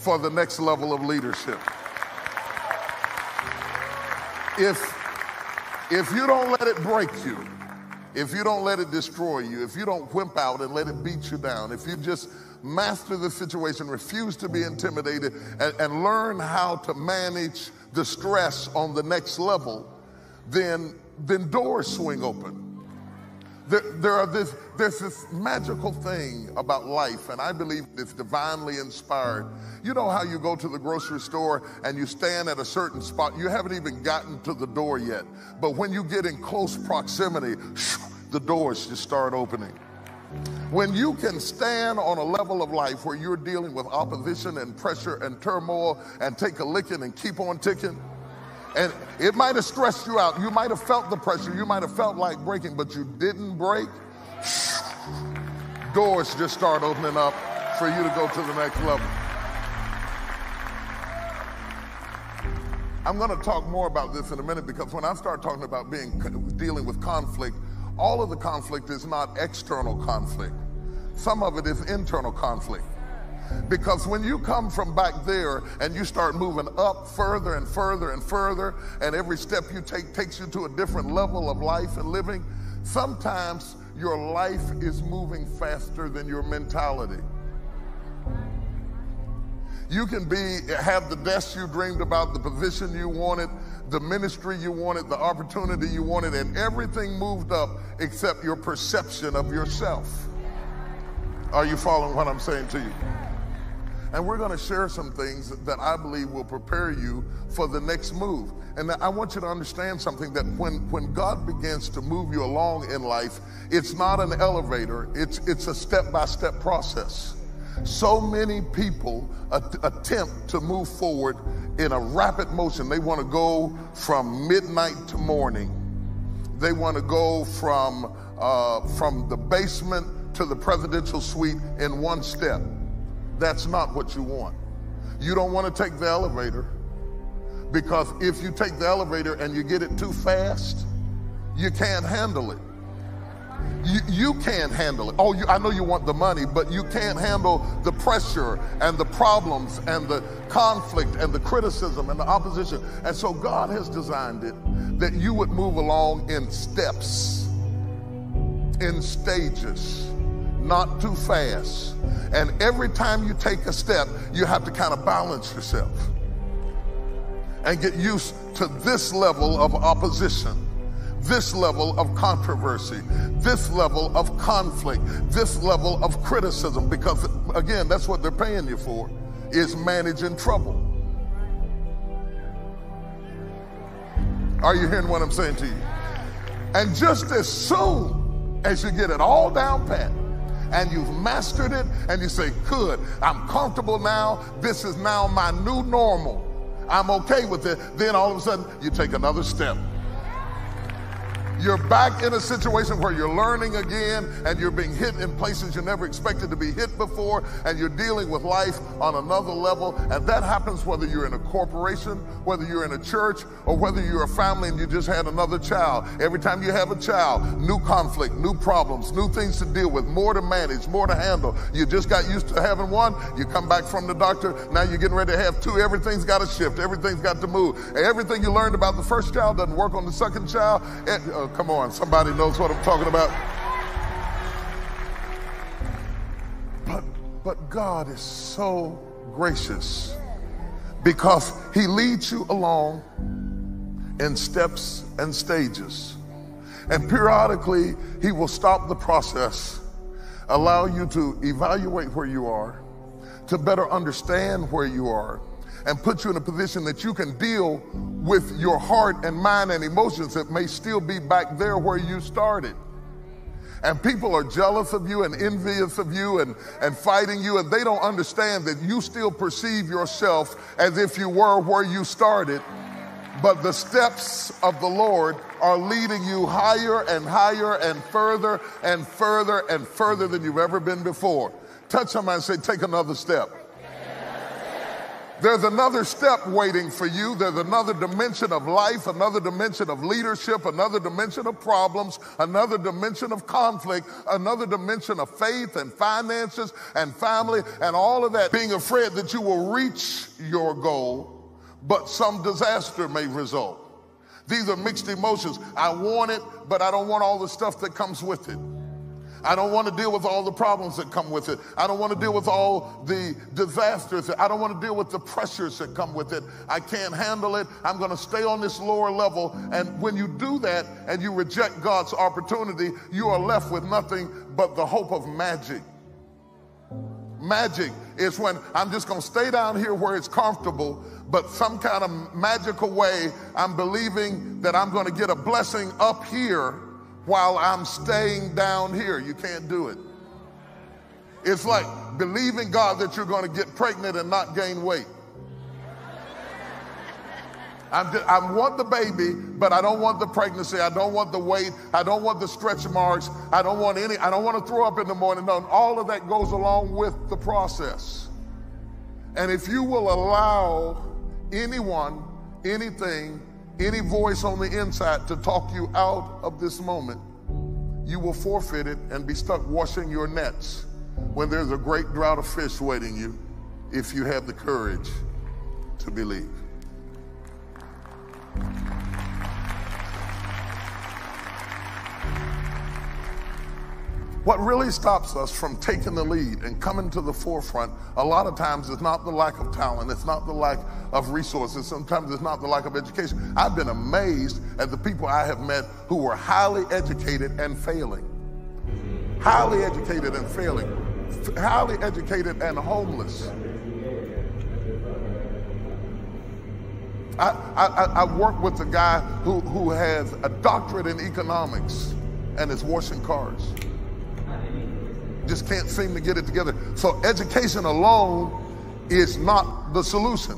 for the next level of leadership. If you don't let it break you, if you don't let it destroy you, if you don't wimp out and let it beat you down, if you just master the situation, refuse to be intimidated, and learn how to manage the stress on the next level, then doors swing open. There's this magical thing about life, and I believe it's divinely inspired. You know how you go to the grocery store and you stand at a certain spot, you haven't even gotten to the door yet, but when you get in close proximity, the doors just start opening. When you can stand on a level of life where you're dealing with opposition and pressure and turmoil and take a licking and keep on ticking, and it might have stressed you out. You might have felt the pressure. You might have felt like breaking, but you didn't break. Doors just start opening up for you to go to the next level. I'm going to talk more about this in a minute, because when I start talking about dealing with conflict, all of the conflict is not external conflict. Some of it is internal conflict. Because when you come from back there and you start moving up further and further and further, and every step you take takes you to a different level of life and living, sometimes your life is moving faster than your mentality. You can have the desk you dreamed about, the position you wanted, the ministry you wanted, the opportunity you wanted, and everything moved up except your perception of yourself. Are you following what I'm saying to you? And we're going to share some things that I believe will prepare you for the next move. And I want you to understand something, that when God begins to move you along in life, it's not an elevator, it's a step-by-step process. So many people attempt to move forward in a rapid motion. They want to go from midnight to morning. They want to go from the basement to the presidential suite in one step. That's not what you want. You don't want to take the elevator, because if you take the elevator and you get it too fast, you can't handle it. You can't handle it. Oh, I know you want the money, but you can't handle the pressure and the problems and the conflict and the criticism and the opposition. And so God has designed it that you would move along in steps, in stages, not too fast. And every time you take a step, you have to kind of balance yourself and get used to this level of opposition, this level of controversy, this level of conflict, this level of criticism, because again, that's what they're paying you for, is managing trouble. Are you hearing what I'm saying to you? And just as soon as you get it all down pat, and you've mastered it, and you say, good, I'm comfortable now, this is now my new normal, I'm okay with it, then all of a sudden you take another step. You're back in a situation where you're learning again, and you're being hit in places you never expected to be hit before, and you're dealing with life on another level. And that happens whether you're in a corporation, whether you're in a church, or whether you're a family and you just had another child. Every time you have a child, new conflict, new problems, new things to deal with, more to manage, more to handle. You just got used to having one, you come back from the doctor, now you're getting ready to have two. Everything's got to shift, everything's got to move. Everything you learned about the first child doesn't work on the second child. Come on, somebody knows what I'm talking about. But God is so gracious, because he leads you along in steps and stages. And periodically, he will stop the process, allow you to evaluate where you are, to better understand where you are, and put you in a position that you can deal with your heart and mind and emotions that may still be back there where you started. And people are jealous of you and envious of you and fighting you, and they don't understand that you still perceive yourself as if you were where you started, but the steps of the Lord are leading you higher and higher and further and further and further than you've ever been before. Touch somebody and say, take another step. There's another step waiting for you. There's another dimension of life, another dimension of leadership, another dimension of problems, another dimension of conflict, another dimension of faith and finances and family and all of that. Being afraid that you will reach your goal, but some disaster may result. These are mixed emotions. I want it, but I don't want all the stuff that comes with it. I don't want to deal with all the problems that come with it. I don't want to deal with all the disasters. I don't want to deal with the pressures that come with it. I can't handle it. I'm going to stay on this lower level. And when you do that and you reject God's opportunity, you are left with nothing but the hope of magic. Magic is when I'm just going to stay down here where it's comfortable, but some kind of magical way I'm believing that I'm going to get a blessing up here while I'm staying down here. You can't do it. It's like believing God that you're going to get pregnant and not gain weight. I want the baby, but I don't want the pregnancy. I don't want the weight. I don't want the stretch marks. I don't want to throw up in the morning. No, all of that goes along with the process. And if you will allow anyone, anything, any voice on the inside to talk you out of this moment, you will forfeit it and be stuck washing your nets when there's a great drought of fish waiting you if you have the courage to believe. What really stops us from taking the lead and coming to the forefront a lot of times is not the lack of talent, it's not the lack of resources, sometimes it's not the lack of education. I've been amazed at the people I have met who were highly educated and failing. Highly educated and failing. Highly educated and homeless. I work with a guy who has a doctorate in economics and is washing cars. Just can't seem to get it together. So education alone is not the solution.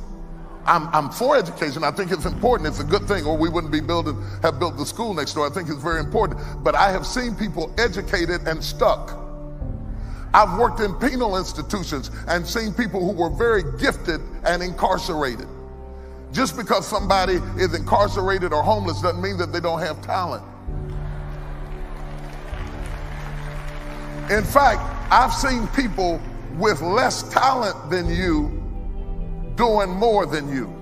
I'm for education. I think it's important. It's a good thing, or we wouldn't have built the school next door. I think it's very important. But I have seen people educated and stuck. I've worked in penal institutions and seen people who were very gifted and incarcerated. Just because somebody is incarcerated or homeless doesn't mean that they don't have talent. In fact, I've seen people with less talent than you doing more than you.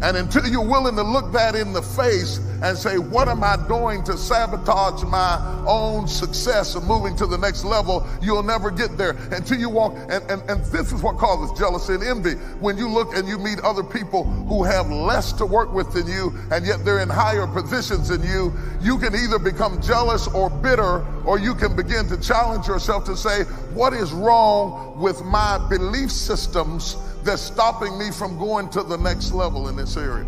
And until you're willing to look that in the face and say, what am I doing to sabotage my own success of moving to the next level, you'll never get there. Until you walk, and this is what causes jealousy and envy. When you look and you meet other people who have less to work with than you, and yet they're in higher positions than you, you can either become jealous or bitter, or you can begin to challenge yourself to say, what is wrong with my belief systems that's stopping me from going to the next level in this area?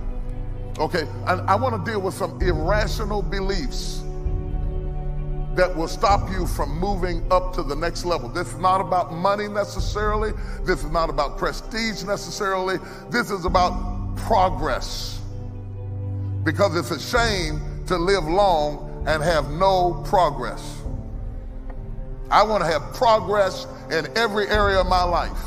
Okay, I want to deal with some irrational beliefs that will stop you from moving up to the next level. This is not about money necessarily. This is not about prestige necessarily. This is about progress. Because it's a shame to live long and have no progress. I want to have progress in every area of my life.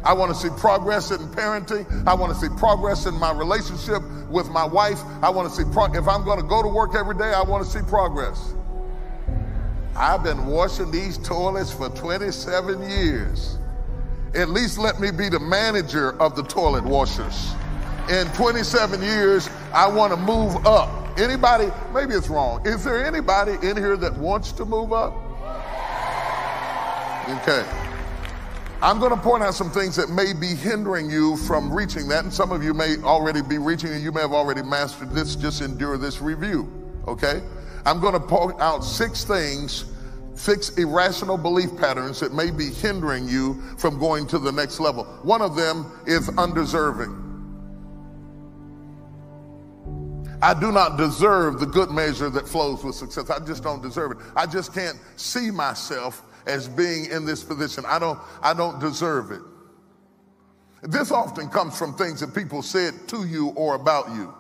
I want to see progress in parenting. I want to see progress in my relationship with my wife. I want to see if I'm going to go to work every day, I want to see progress. I've been washing these toilets for 27 years. At least let me be the manager of the toilet washers. In 27 years, I want to move up. Anybody, maybe it's wrong. Is there anybody in here that wants to move up? Okay. I'm going to point out some things that may be hindering you from reaching that, and some of you may already be reaching it. You may have already mastered this. Just endure this review, okay? I'm going to point out 6 things, 6 irrational belief patterns that may be hindering you from going to the next level. One of them is undeserving. I do not deserve the good measure that flows with success. I just don't deserve it. I just can't see myself as being in this position. I don't deserve it. This often comes from things that people said to you or about you.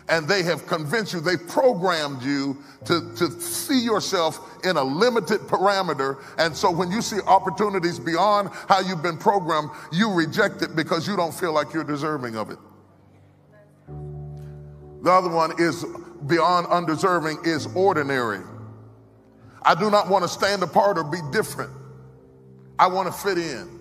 and they have convinced you, they've programmed you to see yourself in a limited parameter. And so when you see opportunities beyond how you've been programmed, you reject it because you don't feel like you're deserving of it. The other one is beyond undeserving is ordinary. I do not want to stand apart or be different. I want to fit in.